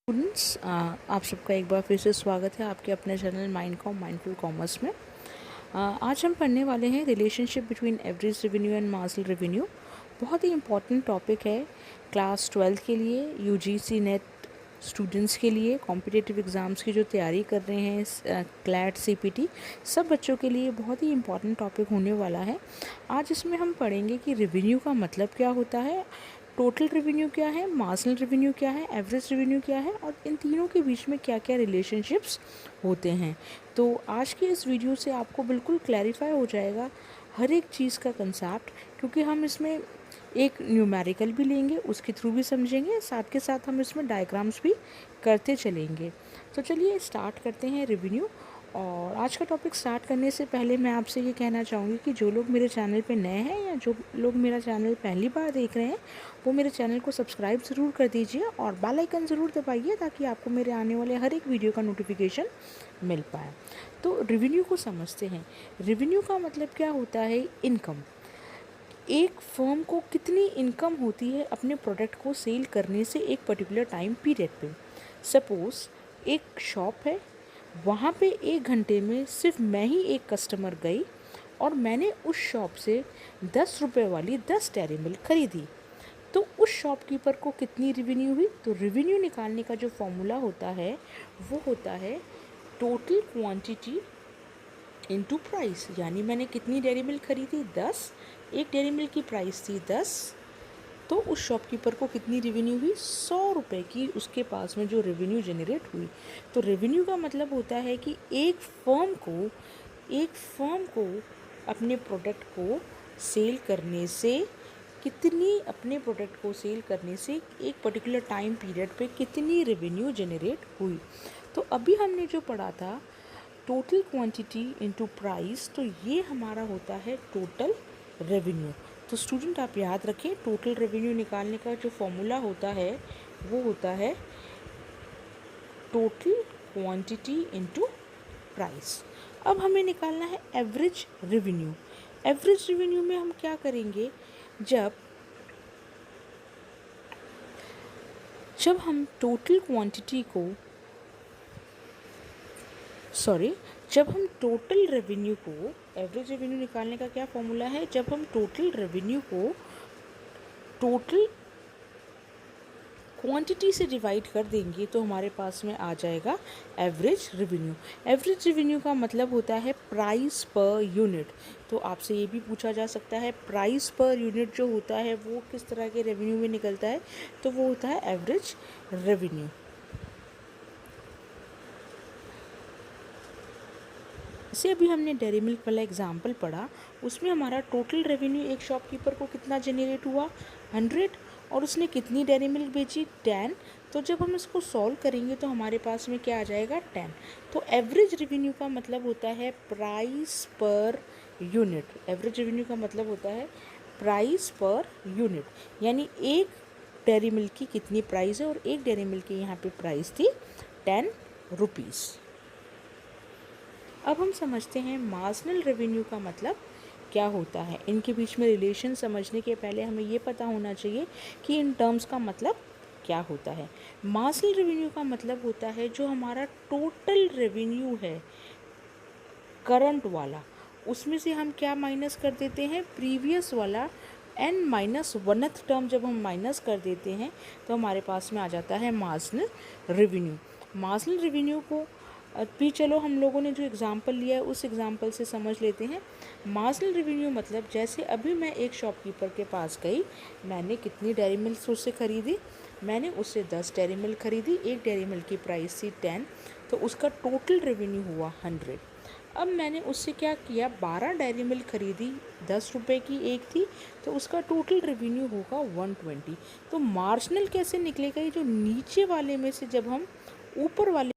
Students, आप सबका एक बार फिर से स्वागत है आपके अपने चैनल माइंडफुल कॉमर्स में। आज हम पढ़ने वाले हैं relationship between average revenue and marginal revenue. बहुत ही इम्पॉर्टेंट टॉपिक है क्लास 12 के लिए, यूजीसी नेट स्टूडेंट्स के लिए, कॉम्पिटिटिव एग्ज़ाम्स की जो तैयारी कर रहे हैं, क्लैट सीपीटी, सब बच्चों के लिए बहुत ही इम्पॉर्टेंट टॉपिक होने वाला है। आज इसमें हम पढ़ेंगे कि रेवेन्यू का मतलब क्या होता है, टोटल रेवेन्यू क्या है, मार्जिनल रेवेन्यू क्या है, एवरेज रेवेन्यू क्या है, और इन तीनों के बीच में क्या क्या रिलेशनशिप्स होते हैं। तो आज की इस वीडियो से आपको बिल्कुल क्लैरिफाई हो जाएगा हर एक चीज़ का कंसेप्ट, क्योंकि हम इसमें एक न्यूमेरिकल भी लेंगे, उसके थ्रू भी समझेंगे, साथ के साथ हम इसमें डायग्राम्स भी करते चलेंगे। तो चलिए स्टार्ट करते हैं रेवेन्यू। और आज का टॉपिक स्टार्ट करने से पहले मैं आपसे ये कहना चाहूँगी कि जो लोग मेरे चैनल पे नए हैं या जो लोग मेरा चैनल पहली बार देख रहे हैं, वो मेरे चैनल को सब्सक्राइब ज़रूर कर दीजिए और बेल आइकन ज़रूर दबाइए ताकि आपको मेरे आने वाले हर एक वीडियो का नोटिफिकेशन मिल पाए। तो रेवेन्यू को समझते हैं। रेवेन्यू का मतलब क्या होता है? इनकम। एक फर्म को कितनी इनकम होती है अपने प्रोडक्ट को सेल करने से एक पर्टिकुलर टाइम पीरियड पे। सपोज़ एक शॉप है, वहाँ पे 1 घंटे में सिर्फ मैं ही एक कस्टमर गई और मैंने उस शॉप से 10 रुपये वाली 10 डेयरी मिल्क खरीदी, तो उस शॉपकीपर को कितनी रेवेन्यू हुई? तो रेवेन्यू निकालने का जो फॉर्मूला होता है वो होता है टोटल क्वांटिटी इनटू प्राइस। यानी मैंने कितनी डेयरी मिल्क खरीदी? 10। एक डेयरी मिल्क की प्राइस थी 10, तो उस शॉपकीपर को कितनी रेवेन्यू हुई? 100 रुपये की उसके पास में जो रेवेन्यू जनरेट हुई। तो रेवेन्यू का मतलब होता है कि एक फर्म को अपने प्रोडक्ट को सेल करने से एक पर्टिकुलर टाइम पीरियड पे कितनी रेवेन्यू जनरेट हुई। तो अभी हमने जो पढ़ा था टोटल क्वांटिटी इनटू प्राइस, तो ये हमारा होता है टोटल रेवेन्यू। तो स्टूडेंट आप याद रखें, टोटल रेवेन्यू निकालने का जो फॉर्मूला होता है वो होता है टोटल क्वांटिटी इनटू प्राइस। अब हमें निकालना है एवरेज रेवेन्यू। एवरेज रेवेन्यू में हम क्या करेंगे? जब हम टोटल क्वांटिटी को जब हम टोटल रेवेन्यू को, एवरेज रेवेन्यू निकालने का क्या फॉर्मूला है? जब हम टोटल रेवेन्यू को टोटल क्वांटिटी से डिवाइड कर देंगे तो हमारे पास में आ जाएगा एवरेज रेवेन्यू। एवरेज रेवेन्यू का मतलब होता है प्राइस पर यूनिट। तो आपसे ये भी पूछा जा सकता है प्राइस पर यूनिट जो होता है वो किस तरह के रेवेन्यू में निकलता है? तो वो होता है एवरेज रेवेन्यू। जैसे अभी हमने डेयरी मिल्क वाला एग्जाम्पल पढ़ा, उसमें हमारा टोटल रेवेन्यू एक शॉपकीपर को कितना जनरेट हुआ? 100। और उसने कितनी डेयरी मिल्क बेची? 10। तो जब हम इसको सॉल्व करेंगे तो हमारे पास में क्या आ जाएगा? 10। तो एवरेज रेवेन्यू का मतलब होता है price per unit. Average revenue का मतलब होता है प्राइस पर यूनिट, यानी एक डेयरी मिल्क की कितनी प्राइस है, और एक डेयरी मिल्क की यहाँ पे प्राइस थी 10 रुपीज़। अब हम समझते हैं मार्जिनल रेवेन्यू का मतलब क्या होता है। इनके बीच में रिलेशन समझने के पहले हमें ये पता होना चाहिए कि इन टर्म्स का मतलब क्या होता है। मार्जिनल रेवेन्यू का मतलब होता है जो हमारा टोटल रेवेन्यू है करंट वाला, उसमें से हम क्या माइनस कर देते हैं? प्रीवियस वाला n-1th टर्म जब हम माइनस कर देते हैं तो हमारे पास में आ जाता है मार्जिनल रेवेन्यू। मार्जिनल रेवेन्यू को अभी चलो हम लोगों ने जो एग्ज़ाम्पल लिया है उस एग्ज़ाम्पल से समझ लेते हैं। मार्जिनल रेवेन्यू मतलब जैसे अभी मैं एक शॉपकीपर के पास गई, मैंने कितनी डेयरी मिल्क उससे ख़रीदी? मैंने उससे 10 डेयरी मिल्क खरीदी। एक डेयरी मिल्क की प्राइस थी 10, तो उसका टोटल रेवेन्यू हुआ 100। अब मैंने उससे क्या किया? 12 डेयरी मिल्क खरीदी, 10 रुपये की एक थी, तो उसका टोटल रेवेन्यू होगा 120। तो मार्जिनल कैसे निकलेगा? ये जो नीचे वाले में से जब हम ऊपर वाले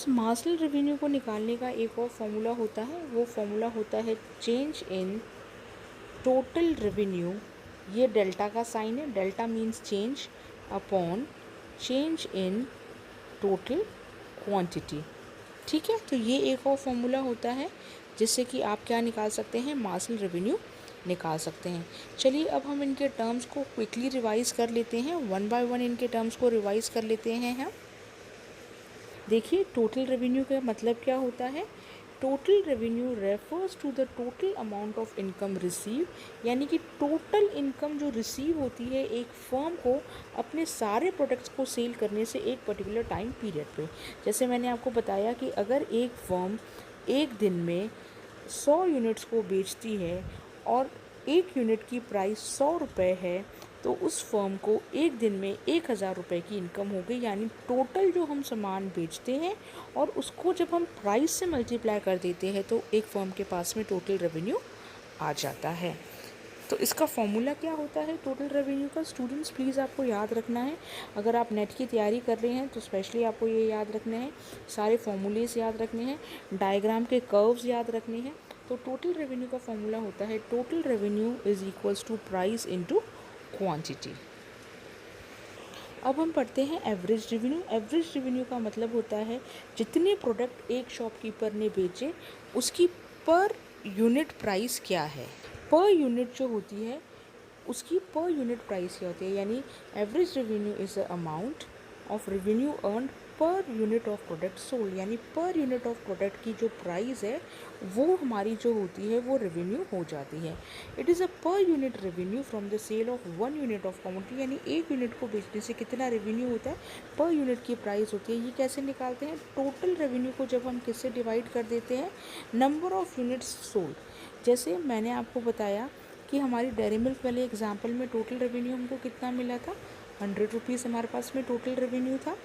मार्जिनल रेवेन्यू को निकालने का एक और फॉर्मूला होता है, वो फॉर्मूला होता है चेंज इन टोटल रेवेन्यू। ये डेल्टा का साइन है, delta means change. Upon change in total quantity. ठीक है, तो ये एक और फॉर्मूला होता है जिससे कि आप क्या निकाल सकते हैं, मार्जिनल रेवेन्यू निकाल सकते हैं। चलिए अब हम इनके टर्म्स को क्विकली रिवाइज कर लेते हैं, वन बाय वन इनके टर्म्स को रिवाइज कर लेते हैं हम। देखिए टोटल रेवेन्यू का मतलब क्या होता है, total revenue refers to the total amount of income receive, यानी कि टोटल इनकम जो रिसीव होती है एक फर्म को अपने सारे प्रोडक्ट्स को सेल करने से एक पर्टिकुलर टाइम पीरियड पे। जैसे मैंने आपको बताया कि अगर एक फर्म एक दिन में 100 यूनिट्स को बेचती है और एक यूनिट की प्राइस 100 रुपये है, तो उस फर्म को एक दिन में 1000 रुपये की इनकम हो गई। यानी टोटल जो हम सामान बेचते हैं और उसको जब हम प्राइस से मल्टीप्लाई कर देते हैं तो एक फर्म के पास में टोटल रेवेन्यू आ जाता है। तो इसका फॉर्मूला क्या होता है टोटल रेवेन्यू का, स्टूडेंट्स प्लीज़ आपको याद रखना है। अगर आप नेट की तैयारी कर रहे हैं तो स्पेशली आपको ये याद रखना है, सारे फॉर्मूलेस याद रखने हैं, डायग्राम के कर्व्स याद रखने हैं। तो टोटल रेवेन्यू का फॉर्मूला होता है total revenue is equals to price into quantity. अब हम पढ़ते हैं एवरेज रेवेन्यू। एवरेज रेवेन्यू का मतलब होता है जितने प्रोडक्ट एक शॉपकीपर ने बेचे उसकी पर यूनिट प्राइस क्या है। पर यूनिट जो होती है उसकी पर यूनिट प्राइस क्या होती है, यानी average revenue is a amount of revenue earn per unit of product sold, यानी पर यूनिट ऑफ प्रोडक्ट की जो प्राइस है वो हमारी जो होती है वो रेवेन्यू हो जाती है। It is a per unit revenue from the sale of one unit of commodity, यानी एक यूनिट को बेचने से कितना रेवेन्यू होता है, पर यूनिट की प्राइस होती है। ये कैसे निकालते हैं, टोटल रेवेन्यू को जब हम किससे डिवाइड कर देते हैं, नंबर ऑफ यूनिट्स सोल्ड। जैसे मैंने आपको बताया कि हमारी डेयरी मिल्क वाले एग्जाम्पल में टोटल रेवेन्यू हमको कितना मिला था, 100 रुपीज़ हमारे पास में टोटल रेवेन्यू था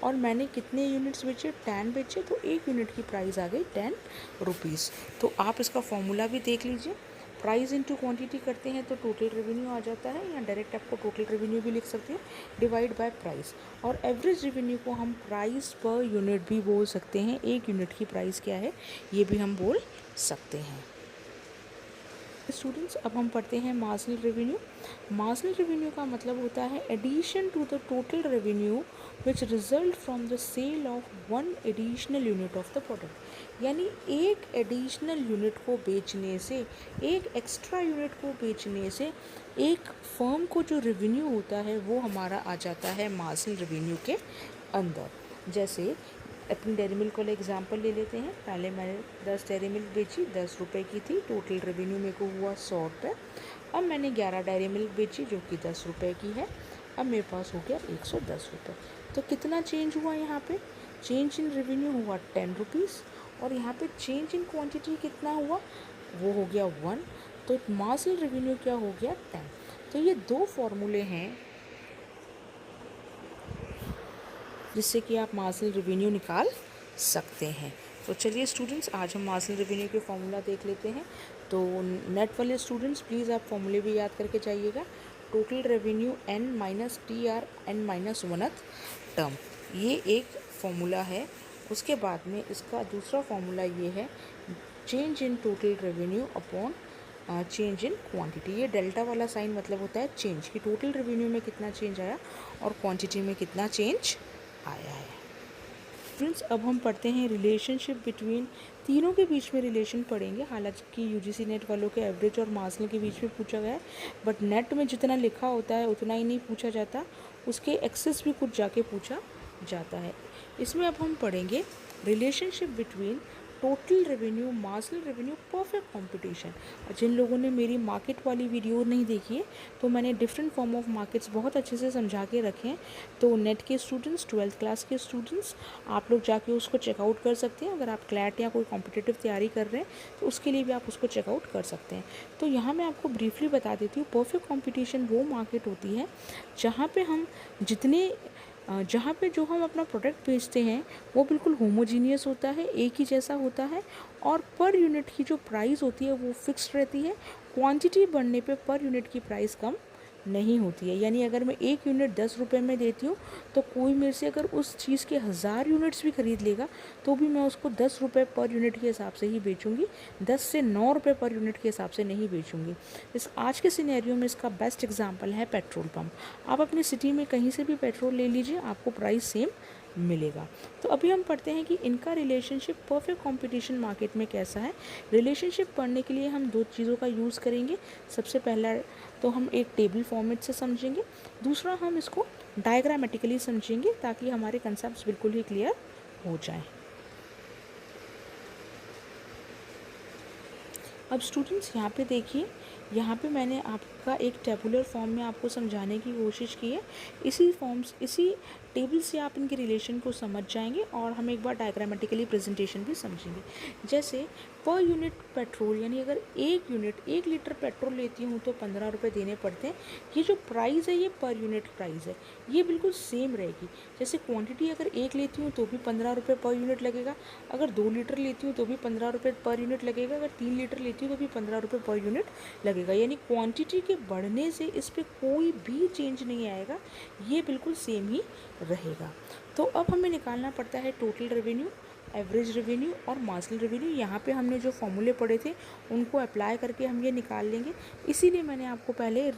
और मैंने कितने यूनिट्स बेचे, 10 बेचे, तो एक यूनिट की प्राइस आ गई 10 रुपीज़। तो आप इसका फॉर्मूला भी देख लीजिए, प्राइस इनटू क्वांटिटी करते हैं तो टोटल रेवेन्यू आ जाता है, या डायरेक्ट आपको टोटल रेवेन्यू भी लिख सकते हैं, डिवाइड बाय प्राइस। और एवरेज रेवेन्यू को हम प्राइस पर यूनिट भी बोल सकते हैं, एक यूनिट की प्राइस क्या है ये भी हम बोल सकते हैं। स्टूडेंट्स अब हम पढ़ते हैं मार्जिनल रेवेन्यू। मार्जिनल रेवेन्यू का मतलब होता है addition to the total revenue which result from the sale of one additional unit of the product, यानी एक एडिशनल यूनिट को बेचने से, एक एक्स्ट्रा यूनिट को बेचने से एक फर्म को जो रेवेन्यू होता है वो हमारा आ जाता है मार्जिनल रेवेन्यू के अंदर। जैसे अपनी डेयरी मिल्क वाला एग्जांपल ले लेते हैं। पहले मैंने 10 डेयरी मिल्क बेची, 10 रुपये की थी, टोटल रेवेन्यू मेरे को हुआ 100 रुपये। अब मैंने 11 डेयरी मिल्क बेची जो कि 10 रुपये की है, अब मेरे पास हो गया 110 रुपये। तो कितना चेंज हुआ यहाँ पे, चेंज इन रेवेन्यू हुआ 10 रुपीज़ और यहाँ पे चेंज इन क्वांटिटी कितना हुआ, वो हो गया 1। तो मार्जिनल रेवेन्यू क्या हो गया 10। तो ये दो फॉर्मूले हैं जिससे कि आप मार्जिनल रेवेन्यू निकाल सकते हैं। तो चलिए स्टूडेंट्स आज हम मार्जिनल रेवेन्यू के फॉर्मूला देख लेते हैं। तो नेट वाले स्टूडेंट्स प्लीज़ आप फॉर्मूले भी याद करके जाइएगा। Total revenue n minus T R n minus oneth term, ये एक फॉर्मूला है। उसके बाद में इसका दूसरा फॉर्मूला ये है change in total revenue upon change in quantity. ये डेल्टा वाला साइन मतलब होता है चेंज, कि टोटल रेवेन्यू में कितना चेंज आया और क्वांटिटी में कितना चेंज आया है। फ्रेंड्स अब हम पढ़ते हैं रिलेशनशिप बिटवीन, तीनों के बीच में रिलेशन पढ़ेंगे। हालांकि यूजीसी नेट वालों के एवरेज और मार्जिनल के बीच में पूछा गया है, बट नेट में जितना लिखा होता है उतना ही नहीं पूछा जाता, उसके एक्सेस भी कुछ जाके पूछा जाता है। इसमें अब हम पढ़ेंगे relationship between total revenue, marginal revenue, perfect competition. जिन लोगों ने मेरी मार्केट वाली वीडियो नहीं देखी है तो मैंने डिफरेंट फॉर्म ऑफ मार्केट्स बहुत अच्छे से समझा के रखे हैं। तो नेट के स्टूडेंट्स, 12th क्लास के स्टूडेंट्स, आप लोग जाके उसको चेकआउट कर सकते हैं। अगर आप क्लैट या कोई कॉम्पिटिटिव तैयारी कर रहे हैं तो उसके लिए भी आप उसको चेकआउट कर सकते हैं। तो यहाँ मैं आपको ब्रीफली बता देती हूँ, परफेक्ट कॉम्पिटिशन वो मार्केट होती है जहाँ पे जो हम अपना प्रोडक्ट बेचते हैं वो बिल्कुल होमोजीनियस होता है, एक ही जैसा होता है, और पर यूनिट की जो प्राइस होती है वो फिक्स्ड रहती है। क्वांटिटी बढ़ने पे पर यूनिट की प्राइस कम नहीं होती है। यानी अगर मैं 1 यूनिट 10 रुपये में देती हूँ तो कोई मेरे से अगर उस चीज़ के 1000 यूनिट्स भी खरीद लेगा तो भी मैं उसको 10 रुपये पर यूनिट के हिसाब से ही बेचूँगी, 10 से 9 रुपये पर यूनिट के हिसाब से नहीं बेचूँगी। इस आज के सिनेरियो में इसका बेस्ट एग्जांपल है पेट्रोल पंप। आप अपनी सिटी में कहीं से भी पेट्रोल ले लीजिए, आपको प्राइस सेम मिलेगा। तो अभी हम पढ़ते हैं कि इनका रिलेशनशिप परफेक्ट कंपटीशन मार्केट में कैसा है। रिलेशनशिप पढ़ने के लिए हम दो चीज़ों का यूज़ करेंगे। सबसे पहला तो हम एक टेबल फॉर्मेट से समझेंगे, दूसरा हम इसको डायग्रामेटिकली समझेंगे ताकि हमारे कंसेप्ट्स बिल्कुल ही क्लियर हो जाएं। अब स्टूडेंट्स यहाँ पे देखिए, यहाँ पे मैंने आपका एक टेबुलर फॉर्म में आपको समझाने की कोशिश की है। इसी टेबल से आप इनके रिलेशन को समझ जाएंगे और हम एक बार डायग्रामेटिकली प्रेजेंटेशन भी समझेंगे। जैसे पर यूनिट पेट्रोल, यानी अगर 1 लीटर पेट्रोल लेती हूँ तो 15 रुपये देने पड़ते हैं। ये जो प्राइस है ये पर यूनिट प्राइस है, ये बिल्कुल सेम रहेगी। जैसे क्वांटिटी अगर 1 लेती हूँ तो भी 15 रुपये पर यूनिट लगेगा, अगर 2 लीटर लेती हूँ तो भी 15 रुपये पर यूनिट लगेगा, अगर 3 लीटर लेती हूँ तो भी 15 रुपये पर यूनिट लगेगा। यानी क्वांटिटी के बढ़ने से इस पर कोई भी चेंज नहीं आएगा, ये बिल्कुल सेम ही रहेगा। तो अब हमें निकालना पड़ता है टोटल रेवेन्यू, एवरेज रेवेन्यू और मार्जिनल रेवेन्यू। यहाँ पे हमने जो फॉर्मूले पढ़े थे उनको अप्लाई करके हम ये निकाल लेंगे। इसीलिए मैंने आपको पहले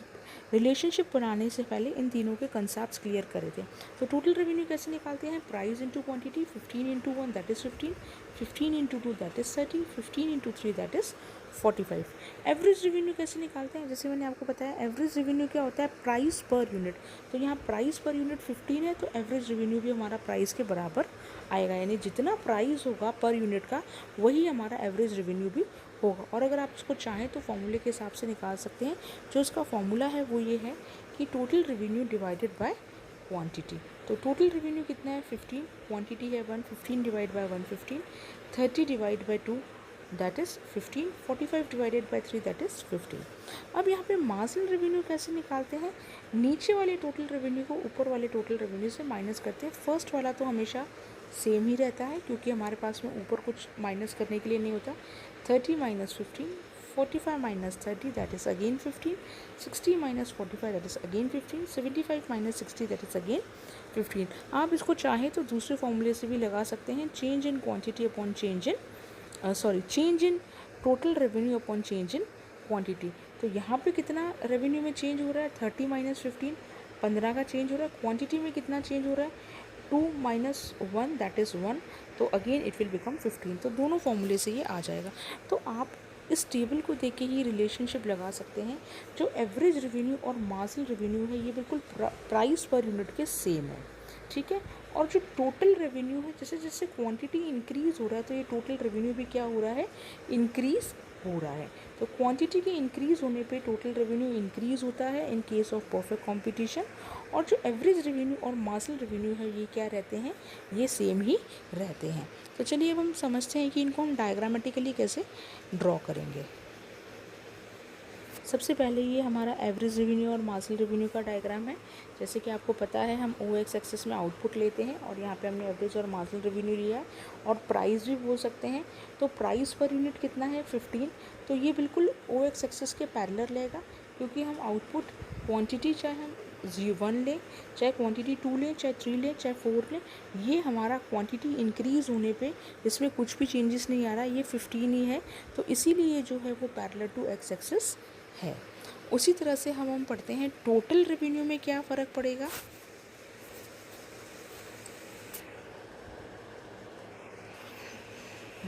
रिलेशनशिप बनाने से पहले इन तीनों के कंसेप्ट्स क्लियर करे थे। तो टोटल रेवेन्यू कैसे निकालते हैं? Price into quantity, 15 into 1 that is 15, 15 into 2 that is 30, 15 into 3 that is 45। Average revenue कैसे निकालते हैं? जैसे मैंने आपको बताया, एवरेज रेवेन्यू क्या होता है? Price per unit. तो यहाँ प्राइस पर यूनिट 15 है तो एवरेज रेवेन्यू भी हमारा प्राइस के बराबर आएगा। यानी जितना प्राइस होगा पर यूनिट का वही हमारा एवरेज रेवेन्यू भी होगा। और अगर आप इसको चाहें तो फॉर्मूले के हिसाब से निकाल सकते हैं। जो इसका फॉर्मूला है वो ये है कि total revenue divided by quantity. तो टोटल रेवेन्यू कितना है? 15, क्वांटिटी है 1, 15 divide by 1 15, 30 divide by 2 that is 15, 45 divided by 3 that is 15। अब यहाँ पे मार्जिनल रेवेन्यू कैसे निकालते हैं? नीचे वाले टोटल रेवेन्यू को ऊपर वाले टोटल रेवेन्यू से माइनस करते हैं। फर्स्ट वाला तो हमेशा सेम ही रहता है क्योंकि हमारे पास में ऊपर कुछ माइनस करने के लिए नहीं होता। 30 minus 15, 45 minus 30 that is again 15, 60 minus 45 that is again 15, 75 minus 60 that is again 15। आप इसको चाहें तो दूसरे फॉर्मूले से भी लगा सकते हैं, change in quantity upon change in total revenue upon change in quantity. तो यहाँ पे कितना रेवेन्यू में चेंज हो रहा है? 30 माइनस 15, 15 का चेंज हो रहा है। क्वांटिटी में कितना चेंज हो रहा है? 2 माइनस 1 दैट इज़ 1, तो अगेन इट विल बिकम 15। तो दोनों फॉर्मूले से ये आ जाएगा। तो आप इस टेबल को देख के ही रिलेशनशिप लगा सकते हैं। जो एवरेज रेवेन्यू और मार्जिनल रेवेन्यू है ये बिल्कुल प्राइस पर यूनिट के सेम है, ठीक है। और जो टोटल रेवेन्यू है, जैसे जैसे क्वांटिटी इंक्रीज़ हो रहा है तो ये टोटल रेवेन्यू भी क्या हो रहा है? इंक्रीज़ हो रहा है। तो क्वांटिटी के इंक्रीज़ होने पे टोटल रेवेन्यू इंक्रीज़ होता है in case of perfect competition. और जो एवरेज रेवेन्यू और मार्जिनल रेवेन्यू है ये क्या रहते हैं? ये सेम ही रहते हैं। तो चलिए अब हम समझते हैं कि इनको हम डायग्रामेटिकली कैसे ड्रॉ करेंगे। सबसे पहले ये हमारा एवरेज रेवेन्यू और मार्जिनल रेवेन्यू का डायग्राम है। जैसे कि आपको पता है हम OX एक्सिस में आउटपुट लेते हैं और यहाँ पे हमने एवरेज और मार्जिनल रेवेन्यू लिया है और प्राइस भी बोल सकते हैं। तो प्राइस पर यूनिट कितना है? 15। तो ये बिल्कुल OX एक्सिस के पैरेलल रहेगा क्योंकि हम आउटपुट क्वांटिटी चाहे हम 1 लें, चाहे क्वांटिटी 2 लें, चाहे 3 लें, चाहे 4 लें, ये हमारा क्वांटिटी इंक्रीज़ होने पे इसमें कुछ भी चेंजेस नहीं आ रहा, ये 15 ही है। तो इसीलिए जो है वो पैरेलल टू X एक्सिस है। उसी तरह से हम पढ़ते हैं टोटल रेवेन्यू में क्या फ़र्क पड़ेगा।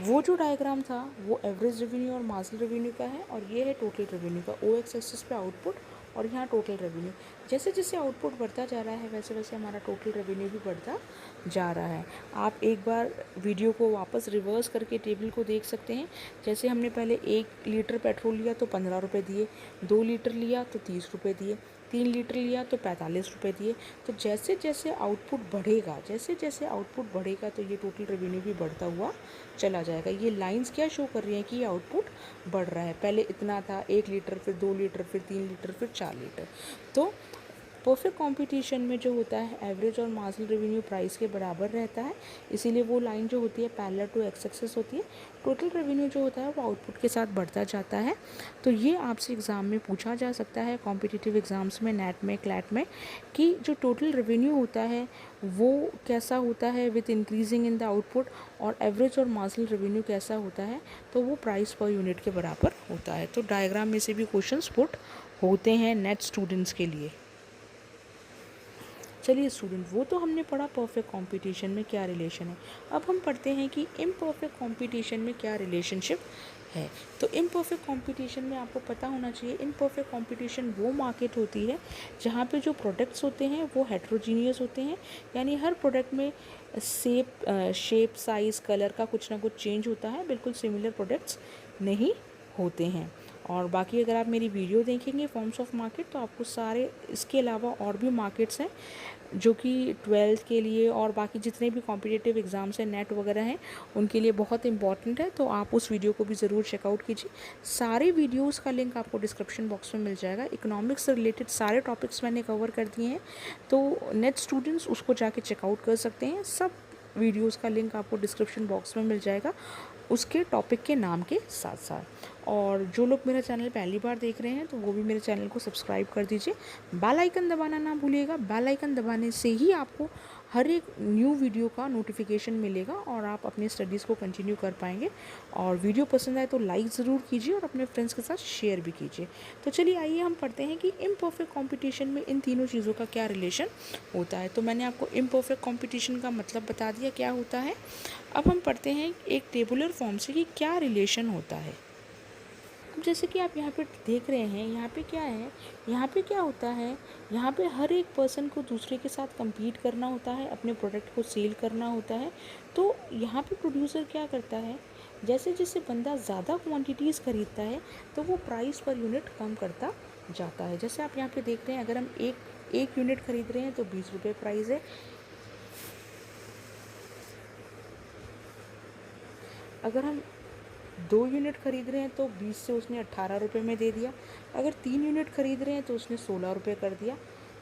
वो जो डायग्राम था वो एवरेज रेवेन्यू और मार्जिनल रेवेन्यू का है और ये है टोटल रेवेन्यू का। OX एक्सिस पे आउटपुट और यहाँ टोटल रेवेन्यू। जैसे जैसे आउटपुट बढ़ता जा रहा है वैसे वैसे हमारा टोटल रेवेन्यू भी बढ़ता जा रहा है। आप एक बार वीडियो को वापस रिवर्स करके टेबल को देख सकते हैं। जैसे हमने पहले 1 लीटर पेट्रोल लिया तो 15 रुपये दिए, 2 लीटर लिया तो 30 रुपये दिए, 3 लीटर लिया तो 45 रुपये दिए। तो जैसे जैसे आउटपुट बढ़ेगा तो ये टोटल रेवेन्यू भी बढ़ता हुआ चला जाएगा। ये लाइंस क्या शो कर रही हैं कि ये आउटपुट बढ़ रहा है। पहले इतना था 1 लीटर, फिर 2 लीटर, फिर 3 लीटर, फिर 4 लीटर। तो परफेक्ट कंपटीशन में जो होता है एवरेज और मार्जिनल रेवेन्यू प्राइस के बराबर रहता है, इसीलिए वो लाइन जो होती है पैरेलल टू एक्स एक्सिस होती है। टोटल रेवेन्यू जो होता है वो आउटपुट के साथ बढ़ता जाता है। तो ये आपसे एग्ज़ाम में पूछा जा सकता है कॉम्पिटिटिव एग्ज़ाम्स में, नेट में, क्लैट में, कि जो टोटल रेवेन्यू होता है वो कैसा होता है with increasing in the output, और एवरेज और मार्जिनल रेवेन्यू कैसा होता है, तो वो प्राइस पर यूनिट के बराबर होता है। तो डायग्राम में से भी क्वेश्चंस पुट होते हैं नेट स्टूडेंट्स के लिए। चलिए स्टूडेंट, वो तो हमने पढ़ा परफेक्ट कंपटीशन में क्या रिलेशन है। अब हम पढ़ते हैं कि इम्परफेक्ट कंपटीशन में क्या रिलेशनशिप है। तो इम्परफेक्ट कंपटीशन में आपको पता होना चाहिए, इम्परफेक्ट कंपटीशन वो मार्केट होती है जहाँ पे जो प्रोडक्ट्स होते हैं वो हेट्रोजीनियस होते हैं, यानी हर प्रोडक्ट में शेप, साइज़, कलर का कुछ ना कुछ चेंज होता है, बिल्कुल सिमिलर प्रोडक्ट्स नहीं होते हैं। और बाकी अगर आप मेरी वीडियो देखेंगे फॉर्म्स ऑफ मार्केट, तो आपको सारे इसके अलावा और भी मार्केट्स हैं जो कि 12th के लिए और बाकी जितने भी कॉम्पिटिटिव एग्ज़ाम्स हैं, नेट वगैरह हैं, उनके लिए बहुत इंपॉर्टेंट है। तो आप उस वीडियो को भी ज़रूर चेकआउट कीजिए। सारे वीडियोस का लिंक आपको डिस्क्रिप्शन बॉक्स में मिल जाएगा। इकोनॉमिक्स से रिलेटेड सारे टॉपिक्स मैंने कवर कर दिए हैं, तो नेट स्टूडेंट्स उसको जाके चेकआउट कर सकते हैं। सब वीडियोस का लिंक आपको डिस्क्रिप्शन बॉक्स में मिल जाएगा उसके टॉपिक के नाम के साथ साथ। और जो लोग मेरा चैनल पहली बार देख रहे हैं तो वो भी मेरे चैनल को सब्सक्राइब कर दीजिए, बेल आइकन दबाना ना भूलिएगा। बेल आइकन दबाने से ही आपको हर एक न्यू वीडियो का नोटिफिकेशन मिलेगा और आप अपनी स्टडीज़ को कंटिन्यू कर पाएंगे। और वीडियो पसंद आए तो लाइक ज़रूर कीजिए और अपने फ्रेंड्स के साथ शेयर भी कीजिए। तो चलिए आइए हम पढ़ते हैं कि इम्परफेक्ट कंपटीशन में इन तीनों चीज़ों का क्या रिलेशन होता है। तो मैंने आपको इम्परफेक्ट कंपटीशन का मतलब बता दिया क्या होता है। अब हम पढ़ते हैं एक टेबुलर फॉर्म से कि क्या रिलेशन होता है। अब जैसे कि आप यहाँ पे देख रहे हैं, यहाँ पे क्या है, यहाँ पे क्या होता है, यहाँ पे हर एक पर्सन को दूसरे के साथ compete करना होता है, अपने प्रोडक्ट को सेल करना होता है। तो यहाँ पे प्रोड्यूसर क्या करता है, जैसे जैसे बंदा ज़्यादा क्वांटिटीज़ खरीदता है तो वो प्राइस पर यूनिट कम करता जाता है। जैसे आप यहाँ पे देख रहे हैं, अगर हम एक यूनिट खरीद रहे हैं तो 20 रुपये प्राइस है। अगर हम 2 यूनिट खरीद रहे हैं तो 20 से उसने 18 रुपये में दे दिया। अगर 3 यूनिट खरीद रहे हैं तो उसने 16 रुपये कर दिया।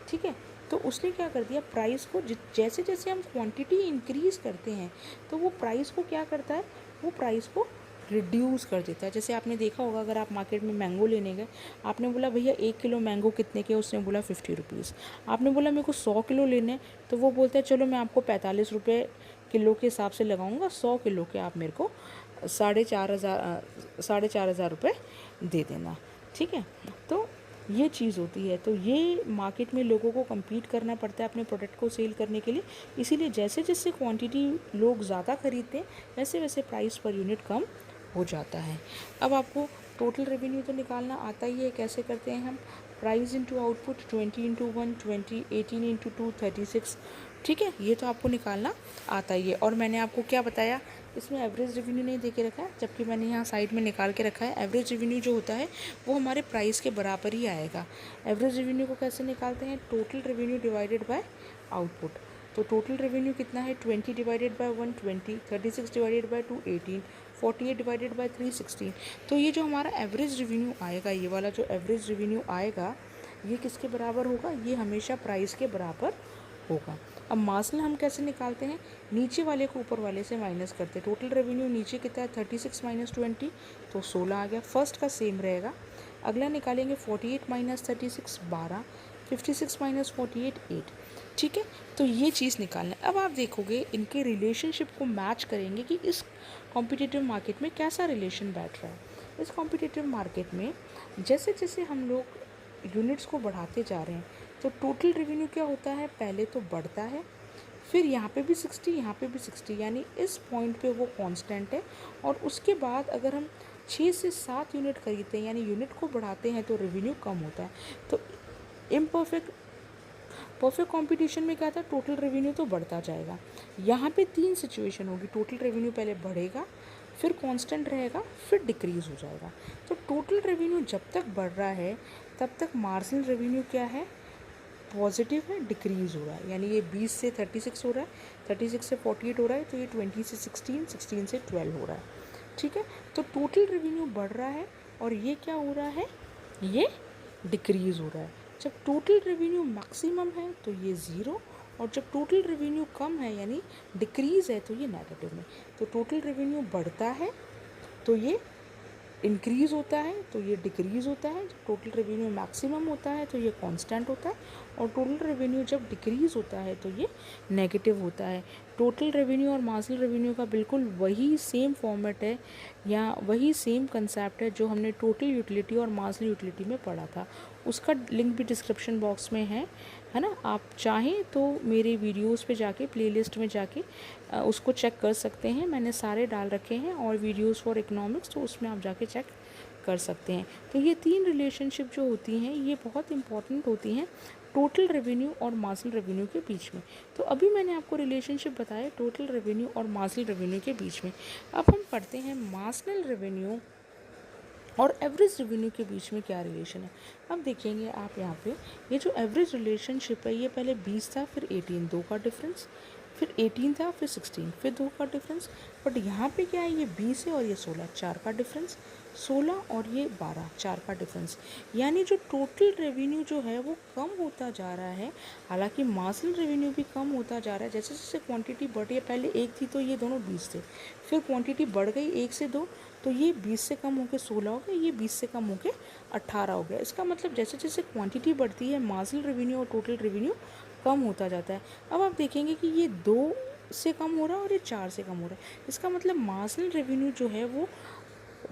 ठीक है, तो उसने क्या कर दिया, प्राइस को जैसे जैसे हम क्वांटिटी इंक्रीज़ करते हैं तो वो प्राइस को क्या करता है, वो प्राइस को रिड्यूस कर देता है। जैसे आपने देखा होगा, अगर आप मार्केट में मैंगो लेने गए, आपने बोला भैया 1 किलो मैंगो कितने के, उसने बोला 50 रुपीज़। आपने बोला मेरे को 100 किलो लेने, तो वो बोलता है चलो मैं आपको 45 रुपये किलो के हिसाब से लगाऊंगा, 100 किलो के आप मेरे को 4,500 रुपये दे देना। ठीक है, तो ये चीज़ होती है। तो ये मार्केट में लोगों को compete करना पड़ता है अपने प्रोडक्ट को सेल करने के लिए। इसीलिए जैसे जैसे क्वांटिटी लोग ज़्यादा खरीदते हैं वैसे वैसे प्राइस पर यूनिट कम हो जाता है। अब आपको टोटल रेवेन्यू तो निकालना आता ही है। कैसे करते हैं हम, price into output, 20 into 1 20, 18 into 2 36। ठीक है, ये तो आपको निकालना आता ही है। और मैंने आपको क्या बताया, इसमें एवरेज रेवेन्यू नहीं दे के रखा है, जबकि मैंने यहाँ साइड में निकाल के रखा है। एवरेज रेवेन्यू जो होता है वो हमारे प्राइस के बराबर ही आएगा। एवरेज रेवेन्यू को कैसे निकालते हैं, total revenue divided by output. तो टोटल रेवेन्यू कितना है, 20 divided by 1 20, 36 divided by 2 18, 48 divided by 3 16। तो ये जो हमारा एवरेज रेवेन्यू आएगा, ये वाला जो एवरेज रेवेन्यू आएगा, ये किसके बराबर होगा, ये हमेशा प्राइस के बराबर होगा। अब मार्जिनल हम कैसे निकालते हैं, नीचे वाले को ऊपर वाले से माइनस करते हैं। टोटल रेवेन्यू नीचे कितना है, 36 माइनस 20, तो 16 आ गया। फर्स्ट का सेम रहेगा। अगला निकालेंगे 48 माइनस 36 12, 56 माइनस 48 8। ठीक है, तो ये चीज़ निकालना है। अब आप देखोगे इनके रिलेशनशिप को मैच करेंगे कि इस कॉम्पिटिटिव मार्केट में कैसा रिलेशन बैठ रहा है। इस कॉम्पिटिटिव मार्केट में जैसे जैसे हम लोग यूनिट्स को बढ़ाते जा रहे हैं तो टोटल रेवेन्यू क्या होता है, पहले तो बढ़ता है, फिर यहाँ पे भी 60, यहाँ पे भी 60, यानी इस पॉइंट पे वो कांस्टेंट है। और उसके बाद अगर हम 6 से 7 यूनिट खरीदते हैं, यानी यूनिट को बढ़ाते हैं, तो रेवेन्यू कम होता है। तो परफेक्ट कंपटीशन में क्या था, टोटल रेवेन्यू तो बढ़ता जाएगा। यहाँ पे 3 सिचुएशन होगी, टोटल रेवेन्यू पहले बढ़ेगा, फिर कांस्टेंट रहेगा, फिर डिक्रीज़ हो जाएगा। तो टोटल रेवेन्यू जब तक बढ़ रहा है तब तक मार्जिनल रेवेन्यू क्या है, पॉजिटिव है, डिक्रीज़ हो रहा है। यानी ये 20 से 36 हो रहा है, 36 से 48 हो रहा है, तो ये 20 से 16, 16 से 12 हो रहा है। ठीक है, तो टोटल रेवेन्यू बढ़ रहा है और ये क्या हो रहा है, ये डिक्रीज़ हो रहा है। जब टोटल रेवेन्यू मैक्सिमम है तो ये ज़ीरो, और जब टोटल रेवेन्यू कम है यानी डिक्रीज़ है तो ये नेगेटिव में। तो टोटल रेवेन्यू बढ़ता है तो ये इंक्रीज़ होता है, तो ये डिक्रीज़ होता है। जब टोटल रेवेन्यू मैक्सिमम होता है तो ये कांस्टेंट होता है, और टोटल रेवेन्यू जब डिक्रीज़ होता है तो ये नेगेटिव होता है। टोटल रेवेन्यू और मार्जिनल रेवेन्यू का बिल्कुल वही सेम फॉर्मेट है या वही सेम कंसेप्ट है जो हमने टोटल यूटिलिटी और मार्जिनल यूटिलिटी में पढ़ा था। उसका लिंक भी डिस्क्रिप्शन बॉक्स में है ना। आप चाहें तो मेरे वीडियोस पे जाके प्लेलिस्ट में जाके उसको चेक कर सकते हैं, मैंने सारे डाल रखे हैं, और वीडियोस फॉर इकोनॉमिक्स, तो उसमें आप जाके चेक कर सकते हैं। तो ये तीन रिलेशनशिप जो होती हैं ये बहुत इंपॉर्टेंट होती हैं टोटल रेवेन्यू और मार्जिनल रेवेन्यू के बीच में। तो अभी मैंने आपको रिलेशनशिप बताया टोटल रेवेन्यू और मार्जिनल रेवेन्यू के बीच में। अब हम पढ़ते हैं मार्जिनल रेवेन्यू और एवरेज रेवेन्यू के बीच में क्या रिलेशन है। अब देखेंगे आप यहाँ पे, ये जो एवरेज रिलेशनशिप है ये पहले 20 था, फिर 18, 2 का डिफरेंस, फिर 18 था, फिर 16, फिर 2 का डिफरेंस। बट यहाँ पे क्या है, ये 20 है और ये 16, 4 का डिफरेंस, 16 और ये 12, 4 का डिफरेंस। यानी जो टोटल रेवेन्यू जो है वो कम होता जा रहा है, हालांकि मार्जिनल रेवेन्यू भी कम होता जा रहा है। जैसे जैसे क्वांटिटी बढ़ी है, पहले 1 थी तो ये दोनों 20 थे, फिर क्वांटिटी बढ़ गई 1 से 2 तो ये 20 से कम होकर 16 हो गया, ये 20 से कम होकर 18 हो गया। इसका मतलब जैसे जैसे क्वांटिटी बढ़ती है मार्जिनल रेवेन्यू और टोटल रेवेन्यू कम होता जाता है। अब आप देखेंगे कि ये 2 से कम हो रहा है और ये 4 से कम हो रहा है। इसका मतलब मार्जिनल रेवेन्यू जो है वो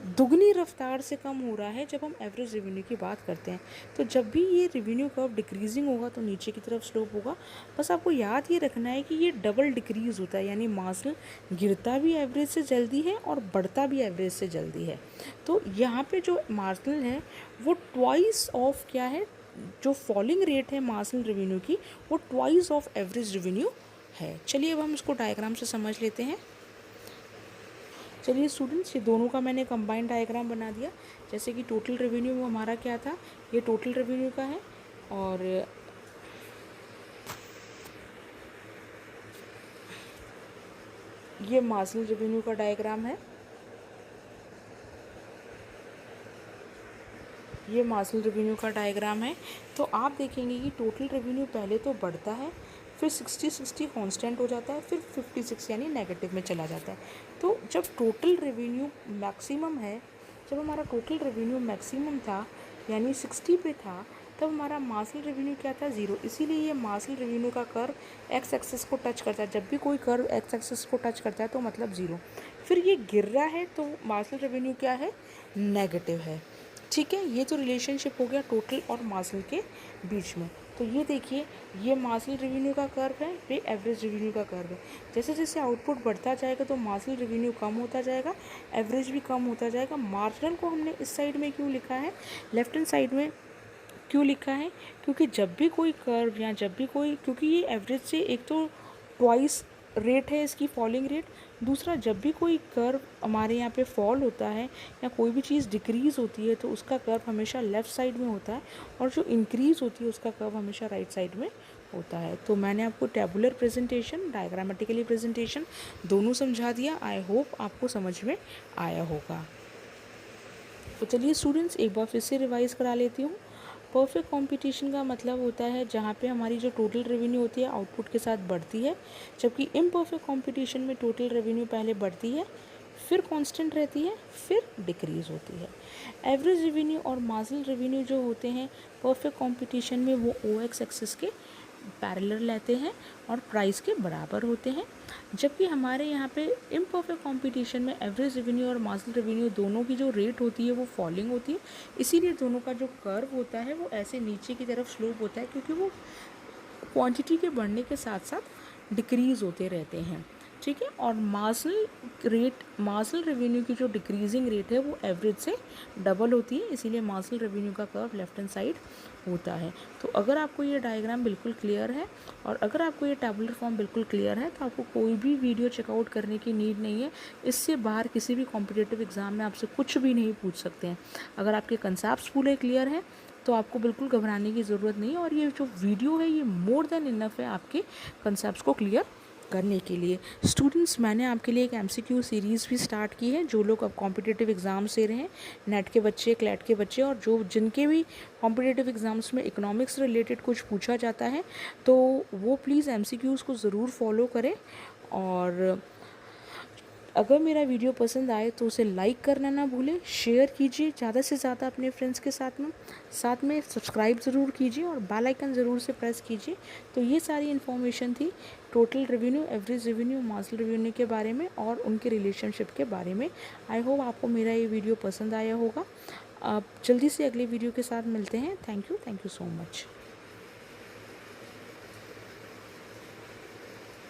दुगनी रफ्तार से कम हो रहा है जब हम एवरेज रेवेन्यू की बात करते हैं। तो जब भी ये रेवेन्यू कर्व डिक्रीजिंग होगा तो नीचे की तरफ स्लोप होगा। बस आपको याद ये रखना है कि ये डबल डिक्रीज होता है, यानी मार्जिनल गिरता भी एवरेज से जल्दी है और बढ़ता भी एवरेज से जल्दी है। तो यहाँ पे जो मार्जिनल है वो ट्वाइस ऑफ क्या है, जो फॉलिंग रेट है मार्जिनल रेवेन्यू की वो ट्वाइस ऑफ एवरेज रेवेन्यू है। चलिए अब हम इसको डायग्राम से समझ लेते हैं। चलिए स्टूडेंट्स, ये दोनों का मैंने कंबाइंड डायग्राम बना दिया। जैसे कि टोटल रेवेन्यू वो हमारा क्या था, ये टोटल रेवेन्यू का है, और ये मार्जिनल रेवेन्यू का डायग्राम है। ये मार्जिनल रेवेन्यू का डायग्राम है। तो आप देखेंगे कि टोटल रेवेन्यू पहले तो बढ़ता है, फिर 60 कांस्टेंट हो जाता है, फिर 56 यानी नेगेटिव में चला जाता है। तो जब टोटल रेवेन्यू मैक्सिमम है, जब हमारा टोटल रेवेन्यू मैक्सिमम था यानी 60 पे था, तब हमारा मार्जिनल रेवेन्यू क्या था, 0। इसीलिए ये मार्जिनल रेवेन्यू का कर्व एक्स एक्सिस को टच करता है। जब भी कोई कर्व एक्स एक्सिस को टच करता है तो मतलब 0। फिर ये गिर रहा है तो मार्जिनल रेवेन्यू क्या है, नेगेटिव है। ठीक है, ये तो रिलेशनशिप हो गया टोटल और मार्जिनल के बीच में। तो ये देखिए, ये मार्जिनल रेवेन्यू का कर्व है, ये एवरेज रेवेन्यू का कर्व है। जैसे जैसे आउटपुट बढ़ता जाएगा तो मार्जिनल रेवेन्यू कम होता जाएगा, एवरेज भी कम होता जाएगा। मार्जिनल को हमने इस साइड में क्यों लिखा है, लेफ्ट हैंड साइड में क्यों लिखा है, क्योंकि जब भी कोई कर्व या जब भी कोई, क्योंकि ये एवरेज से एक तो ट्वाइस रेट है इसकी फॉलिंग रेट, दूसरा जब भी कोई कर्व हमारे यहाँ पे फॉल होता है या कोई भी चीज़ डिक्रीज़ होती है तो उसका कर्व हमेशा लेफ़्ट साइड में होता है, और जो इंक्रीज़ होती है उसका कर्व हमेशा राइट साइड में होता है। तो मैंने आपको टेबुलर प्रेजेंटेशन, डायग्रामेटिकली प्रेजेंटेशन दोनों समझा दिया। आई होप आपको समझ में आया होगा। तो चलिए स्टूडेंट्स, एक बार फिर से रिवाइज़ करा लेती हूँ। परफेक्ट कंपटीशन का मतलब होता है जहाँ पे हमारी जो टोटल रेवेन्यू होती है आउटपुट के साथ बढ़ती है, जबकि इम्परफेक्ट कंपटीशन में टोटल रेवेन्यू पहले बढ़ती है, फिर कांस्टेंट रहती है, फिर डिक्रीज़ होती है। एवरेज रेवेन्यू और मार्जिनल रेवेन्यू जो होते हैं परफेक्ट कंपटीशन में वो OX एक्सिस के पैरेलल रहते हैं और प्राइस के बराबर होते हैं, जबकि हमारे यहाँ पे इम्परफेक्ट कंपटीशन में एवरेज रेवेन्यू और मार्जिनल रेवेन्यू दोनों की जो रेट होती है वो फॉलिंग होती है। इसीलिए दोनों का जो कर्व होता है वो ऐसे नीचे की तरफ स्लोप होता है, क्योंकि वो क्वांटिटी के बढ़ने के साथ साथ डिक्रीज़ होते रहते हैं। ठीक है, और मार्जिनल रेवेन्यू की जो डिक्रीजिंग रेट है वो एवरेज से डबल होती है, इसीलिए मार्जिनल रेवेन्यू का कर्व लेफ्ट हैंड साइड होता है। तो अगर आपको ये डायग्राम बिल्कुल क्लियर है और अगर आपको ये टेबुलर फॉर्म बिल्कुल क्लियर है तो आपको कोई भी वीडियो चेकआउट करने की नीड नहीं है। इससे बाहर किसी भी कॉम्पिटिटिव एग्ज़ाम में आपसे कुछ भी नहीं पूछ सकते हैं। अगर आपके कंसेप्ट्स पूरे क्लियर हैं तो आपको बिल्कुल घबराने की ज़रूरत नहीं है, और ये जो वीडियो है ये मोर देन इनफ है आपके कंसेप्ट्स को क्लियर करने के लिए। स्टूडेंट्स, मैंने आपके लिए एक MCQ सीरीज़ भी स्टार्ट की है। जो लोग अब कॉम्पिटिटिव एग्ज़ाम्स दे रहे हैं, नेट के बच्चे, क्लैट के बच्चे, और जो जिनके भी कॉम्पिटिटिव एग्ज़ाम्स में इकोनॉमिक्स रिलेटेड कुछ पूछा जाता है तो वो प्लीज़ MCQs को ज़रूर फॉलो करें। और अगर मेरा वीडियो पसंद आए तो उसे लाइक करना ना भूलें, शेयर कीजिए ज़्यादा से ज़्यादा अपने फ्रेंड्स के साथ में सब्सक्राइब ज़रूर कीजिए और बेल आइकन ज़रूर से प्रेस कीजिए। तो ये सारी इन्फॉर्मेशन थी total revenue, average revenue, marginal revenue के बारे में और उनके रिलेशनशिप के बारे में। आई होप आपको मेरा ये वीडियो पसंद आया होगा। आप जल्दी से अगले वीडियो के साथ मिलते हैं। Thank you so much.